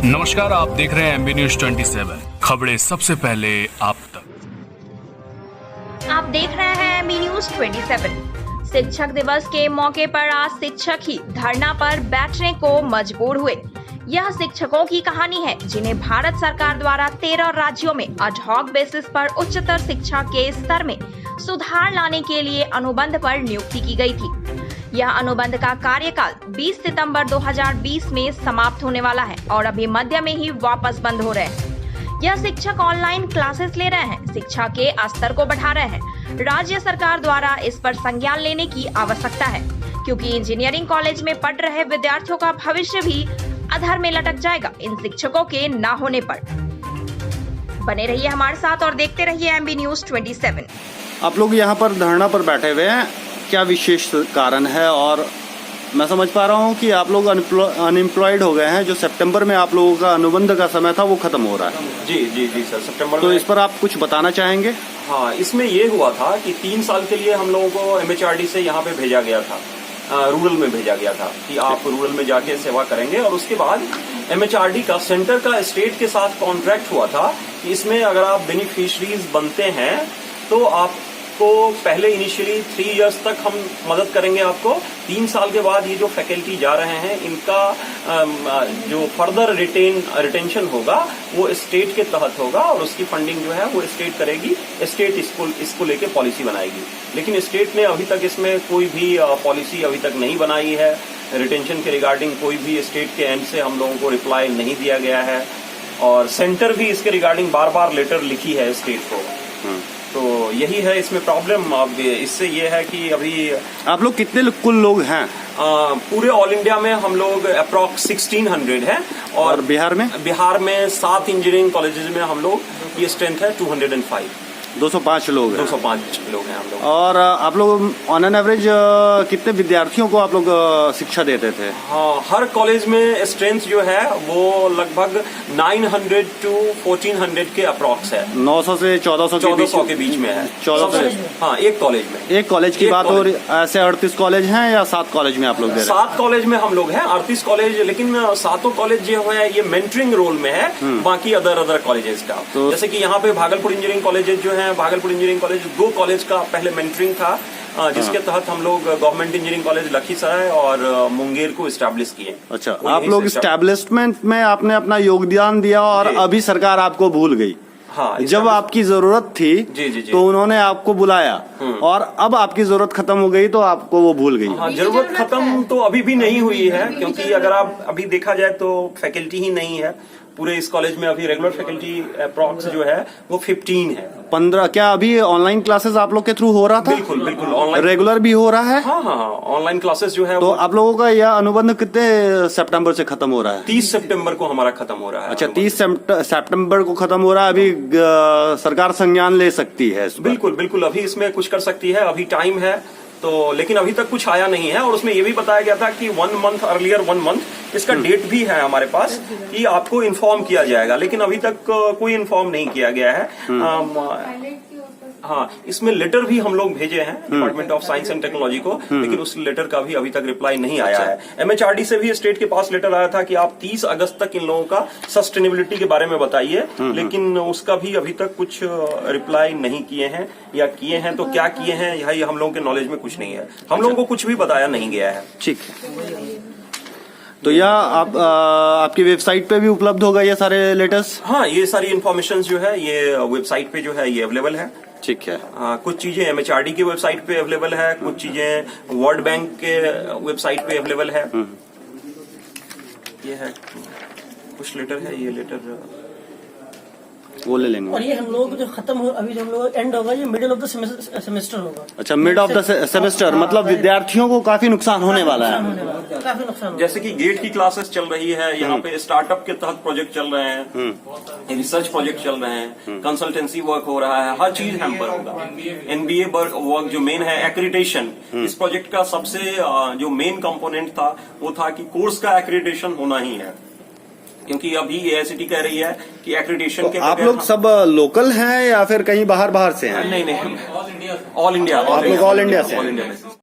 नमस्कार, आप देख रहे हैं एमबी न्यूज 27 खबरें सबसे पहले आप तक। आप देख रहे हैं एमबी न्यूज 27। शिक्षक दिवस के मौके पर आज शिक्षक ही धरना पर बैठने को मजबूर हुए। यह शिक्षकों की कहानी है जिन्हें भारत सरकार द्वारा 13 राज्यों में अडहॉक बेसिस पर उच्चतर शिक्षा के स्तर में सुधार लाने के लिए अनुबंध पर नियुक्ति की गई थी। यह अनुबंध का कार्यकाल 20 सितंबर 2020 में समाप्त होने वाला है और अभी मध्य में ही वापस बंद हो रहे हैं। यह शिक्षक ऑनलाइन क्लासेस ले रहे हैं, शिक्षा के स्तर को बढ़ा रहे हैं। राज्य सरकार द्वारा इस पर संज्ञान लेने की आवश्यकता है, क्योंकि इंजीनियरिंग कॉलेज में पढ़ रहे विद्यार्थियों का भविष्य भी अधर में लटक जाएगा इन शिक्षकों के न होने पर। बने रहिए हमारे साथ और देखते रहिए एमबी न्यूज 27। आप लोग यहाँ पर धरना पर बैठे हुए हैं, क्या विशेष कारण है? और मैं समझ पा रहा हूँ कि आप लोग अनएम्प्लॉयड हो गए हैं। जो सितंबर में आप लोगों का अनुबंध का समय था वो खत्म हो रहा है। जी सर, सितंबर तो में। इस पर आप कुछ बताना चाहेंगे? हाँ, इसमें ये हुआ था कि 3 साल के लिए हम लोगों को एमएचआरडी से यहाँ पे भेजा गया था, रूरल में भेजा गया था कि आप रूरल में जाके सेवा करेंगे। और उसके बाद एमएचआरडी का सेंटर का स्टेट के साथ कॉन्ट्रैक्ट हुआ था कि इसमें अगर आप बेनिफिशरीज बनते हैं तो आपको पहले इनिशियली 3 इयर्स तक हम मदद करेंगे आपको। 3 साल के बाद ये जो फैकल्टी जा रहे हैं इनका जो फर्दर रिटेंशन होगा वो स्टेट के तहत होगा और उसकी फंडिंग जो है वो स्टेट करेगी। स्टेट इसको लेके पॉलिसी बनाएगी, लेकिन स्टेट ने अभी तक इसमें कोई भी पॉलिसी अभी तक नहीं बनाई है। रिटेंशन के रिगार्डिंग कोई भी स्टेट के एंड से हम लोगों को रिप्लाई नहीं दिया गया है और सेंटर भी इसके रिगार्डिंग बार बार लेटर लिखी है स्टेट को। तो यही है इसमें प्रॉब्लम। अब इससे ये है कि अभी आप लोग कितने कुल लोग हैं? पूरे ऑल इंडिया में हम लोग अप्रॉक्स 1600 है और बिहार में 7 इंजीनियरिंग कॉलेजेस में हम लोग ये स्ट्रेंथ है 205 205 लोग हैं। 205 लोग हैं हम लोग। और आप लोग ऑन एन एवरेज कितने विद्यार्थियों को आप लोग शिक्षा देते थे? हाँ, हर कॉलेज में स्ट्रेंथ जो है वो लगभग 900 to 1400 के अप्रॉक्स है। 900 से 1400 के बीच में है। 1400 हाँ, एक कॉलेज में। एक कॉलेज की बात हो रही। ऐसे 38 कॉलेज हैं या 7 कॉलेज में आप लोग दे रहे हैं? 7 कॉलेज में हम लोग हैं, 38 कॉलेज, लेकिन 7 कॉलेज जो है ये मेंटरिंग रोल में है। बाकी अदर कॉलेजेस का तो जैसे कि यहाँ पे भागलपुर इंजीनियरिंग कॉलेजेस जो है, भागलपुर इंजीनियरिंग कॉलेज 2 कॉलेज का पहले मेंटरिंग था जिसके तहत हम लोग गवर्नमेंट इंजीनियरिंग कॉलेज लखीसराय और मुंगेर को एस्टैब्लिश किए। अच्छा, आप लोग एस्टैब्लिशमेंट में आपने अपना योगदान दिया और अभी सरकार आपको भूल गई। हाँ, जब आपकी जरूरत थी जी। तो उन्होंने आपको बुलाया और अब आपकी जरूरत खत्म हो गई तो आपको वो भूल गई। हाँ, जरूरत खत्म तो अभी भी नहीं हुई है, क्योंकि अगर आप अभी देखा जाए तो फैकल्टी ही नहीं है पूरे इस कॉलेज में। अभी रेगुलर फैकल्टी अप्रॉक्स जो है वो 15 है। 15? क्या अभी ऑनलाइन क्लासेस आप लोग के थ्रू हो रहा था? बिल्कुल ऑनलाइन रेगुलर भी हो रहा है। हाँ, ऑनलाइन क्लासेस जो है। तो आप लोगों का यह अनुबंध कितने सितंबर से खत्म हो रहा है? 30 सितंबर को हमारा खत्म हो रहा है। अच्छा, 30 सितंबर को खत्म हो रहा है। अभी सरकार संज्ञान ले सकती है? बिल्कुल अभी इसमें कुछ कर सकती है, अभी टाइम है तो। लेकिन अभी तक कुछ आया नहीं है और उसमें ये भी बताया गया था कि 1 मंथ अर्लियर 1 मंथ इसका डेट भी है हमारे पास कि आपको इन्फॉर्म किया जाएगा, लेकिन अभी तक कोई इन्फॉर्म नहीं किया गया है। हाँ, इसमें लेटर भी हम लोग भेजे हैं department of science and technology को, लेकिन उस लेटर का भी अभी तक रिप्लाई नहीं आया है। एमएचआरडी से भी स्टेट के पास लेटर आया था कि आप 30 अगस्त तक इन लोगों का सस्टेनेबिलिटी के बारे में बताइए, लेकिन उसका भी अभी तक कुछ रिप्लाई नहीं किए हैं, या किए हैं तो क्या किए हैं यही हम लोगों के नॉलेज में कुछ नहीं है। हम लोगों को कुछ भी बताया नहीं गया है। ठीक है, तो यह आपकी वेबसाइट पे भी उपलब्ध होगा ये सारे लेटर्स? हाँ, ये सारी इन्फॉर्मेशन जो है ये वेबसाइट पे जो है ये अवेलेबल है। ठीक है। कुछ चीजें एमएचआरडी की वेबसाइट पे अवेलेबल है, कुछ चीजें वर्ल्ड बैंक के वेबसाइट पे अवेलेबल है। ये है, कुछ लेटर है, ये लेटर वो ले लेंगे। और ये हम लोग जो खत्म हो, अभी जो हम लोग एंड होगा ये मिडिल ऑफ द सेमेस्टर होगा। अच्छा, मिड ऑफ द सेमेस्टर, मतलब विद्यार्थियों को काफी नुकसान होने वाला है। काफी नुकसान। जैसे कि गेट की क्लासेस चल रही है, यहाँ पे स्टार्टअप के तहत प्रोजेक्ट चल रहे हैं, रिसर्च प्रोजेक्ट चल रहे हैं, कंसल्टेंसी वर्क हो रहा है, हर चीज हैम्पर होगा। एनबीए वर्क जो मेन है एक्रेडिटेशन, इस प्रोजेक्ट का सबसे जो मेन कंपोनेंट था वो था कि कोर्स का एक्रेडिटेशन होना ही है, क्योंकि अभी एआईसीटी कह रही है कि एक्रेडिटेशन तो के आप लोग सब लोकल हैं या फिर कहीं बाहर से हैं? नहीं, ऑल इंडिया। आप लोग ऑल इंडिया से हैं? ऑल इंडिया में।